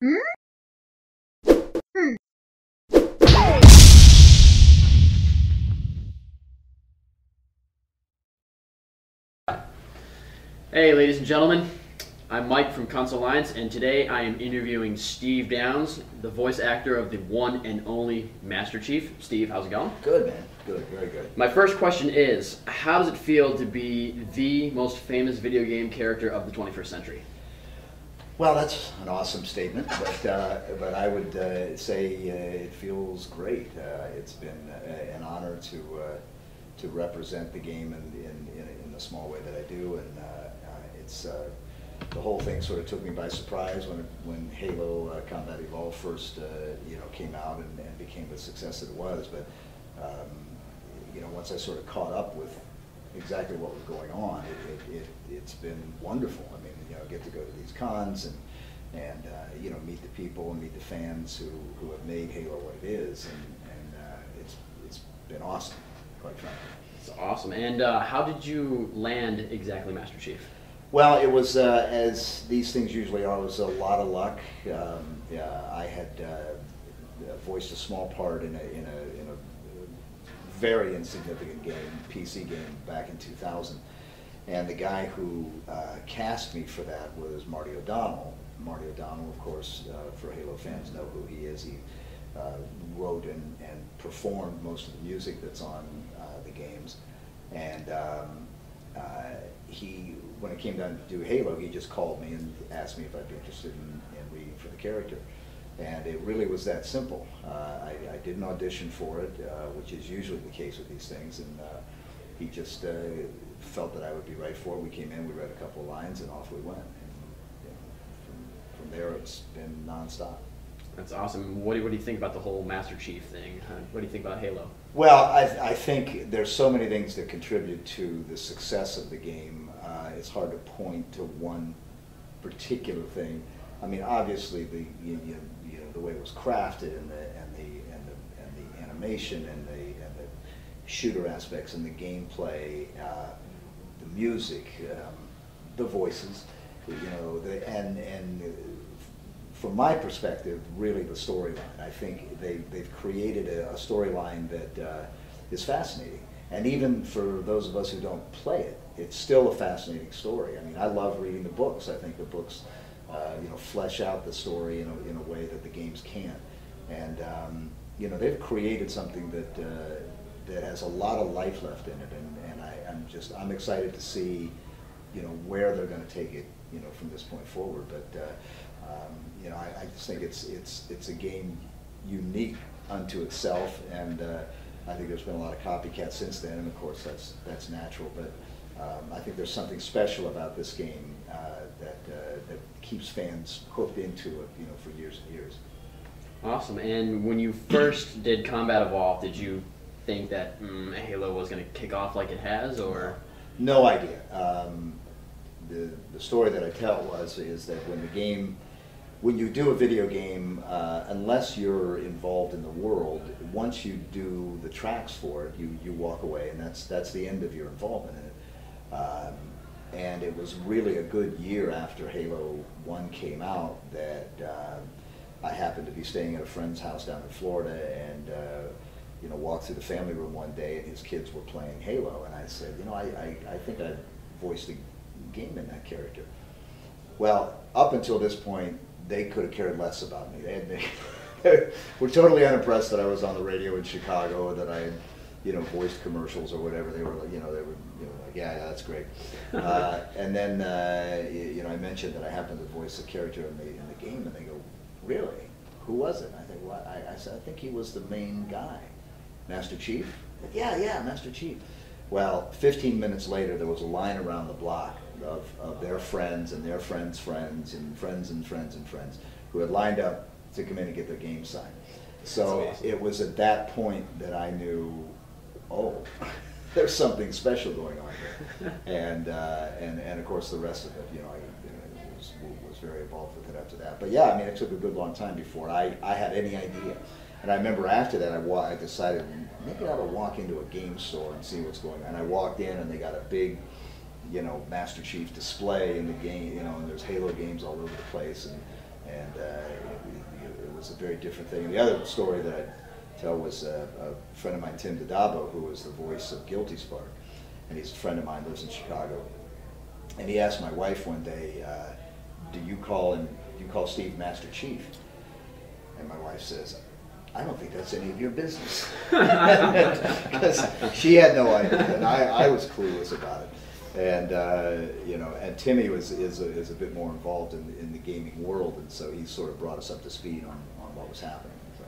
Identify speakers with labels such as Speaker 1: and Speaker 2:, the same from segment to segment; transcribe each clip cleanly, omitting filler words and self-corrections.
Speaker 1: Hey, ladies and gentlemen, I'm Mike from Console Alliance, and today I am interviewing Steve Downes, the voice actor of the one and only Master Chief. Steve, how's it going?
Speaker 2: Good, man. Good, very good.
Speaker 1: My first question is, how does it feel to be the most famous video game character of the 21st century?
Speaker 2: Well, that's an awesome statement, but I would say it feels great. It's been an honor to represent the game in the small way that I do, and it's the whole thing sort of took me by surprise when Halo Combat Evolved first came out and became the success that it was. But once I sort of caught up with exactly what was going on, it's been wonderful. I mean, get to go to these cons and meet the people and meet the fans who have made Halo what it is, and it's been awesome, quite frankly.
Speaker 1: It's awesome. And how did you land exactly Master Chief?
Speaker 2: Well, it was, as these things usually are, it was a lot of luck. I had voiced a small part in a very insignificant game, PC game, back in 2000. And the guy who cast me for that was Marty O'Donnell. Marty O'Donnell, of course, for Halo fans know who he is. He wrote and performed most of the music that's on the games. And when it came down to do Halo, he just called me and asked me if I'd be interested in reading for the character. And it really was that simple. I didn't audition for it, which is usually the case with these things, and he just felt that I would be right for it. We came in, we read a couple of lines, and off we went. And from there, it's been nonstop.
Speaker 1: That's awesome. What do you think about the whole Master Chief thing? What do you think about Halo?
Speaker 2: Well, I think there's so many things that contribute to the success of the game. It's hard to point to one particular thing. I mean, obviously the way it was crafted and the animation and the shooter aspects and the gameplay, the music, the voices, and from my perspective, really the storyline. I think they've created a storyline that is fascinating. And even for those of us who don't play it, it's still a fascinating story. I mean, I love reading the books. I think the books, flesh out the story in a way that the games can't. And they've created something that has a lot of life left in it. And I'm excited to see, where they're going to take it, from this point forward. But I just think it's a game unique unto itself, and I think there's been a lot of copycats since then, and of course that's natural. But I think there's something special about this game that keeps fans hooked into it, for years and years.
Speaker 1: Awesome. And when you first did Combat Evolved, did you think that Halo was going to kick off like it has, or?
Speaker 2: No idea. The story that I tell is that when you do a video game, unless you're involved in the world, once you do the tracks for it, you walk away, and that's the end of your involvement in it. And it was really a good year after Halo 1 came out that I happened to be staying at a friend's house down in Florida, and walked through the family room one day, and his kids were playing Halo, and I said, I think I voiced a game in that character. Well, up until this point, they could have cared less about me. They were totally unimpressed that I was on the radio in Chicago, or that I had, voiced commercials or whatever. They were like, yeah, that's great. And then, I mentioned that I happened to voice a character in the game, and they go, really? Who was it? And I think, well, I said, I think he was the main guy. Master Chief? Yeah, Master Chief. Well, 15 minutes later, there was a line around the block of their friends and their friends' friends and friends and friends and friends who had lined up to come in and get their game signed. So awesome. It was at that point that I knew, oh, there's something special going on here. And of course the rest of it, I was very involved with it after that. But yeah, I mean, it took a good long time before I had any idea. And I remember after that, I decided maybe I ought to walk into a game store and see what's going on. And I walked in, and they got a big, Master Chief display in the game, and there's Halo games all over the place. And and it was a very different thing. And the other story that I tell was a friend of mine, Tim Dadabo, who was the voice of Guilty Spark, and he's a friend of mine, lives in Chicago, and he asked my wife one day, do you call Steve Master Chief? And my wife says, I don't think that's any of your business. Because she had no idea, and I was clueless about it. And and Timmy is a bit more involved in the gaming world, and so he sort of brought us up to speed on what was happening. So.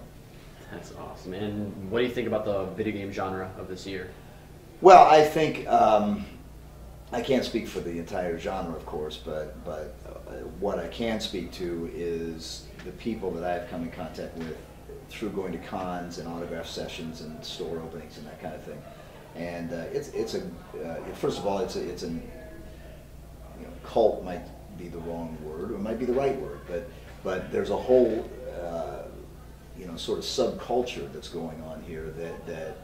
Speaker 1: That's awesome. And what do you think about the video game genre of this year?
Speaker 2: Well, I think I can't speak for the entire genre, of course, but what I can speak to is the people that I've come in contact with through going to cons and autograph sessions and store openings and that kind of thing. And first of all, it's an cult might be the wrong word, or it might be the right word, but there's a whole sort of subculture that's going on here that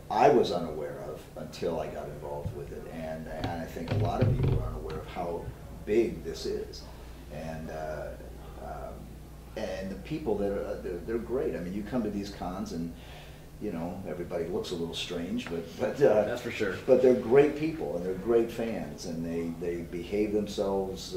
Speaker 2: I was unaware of until I got involved with it, and I think a lot of people are unaware of how big this is, and the people they're great. I mean, you come to these cons and everybody looks a little strange, but
Speaker 1: that's for sure.
Speaker 2: But they're great people and they're great fans, and they behave themselves.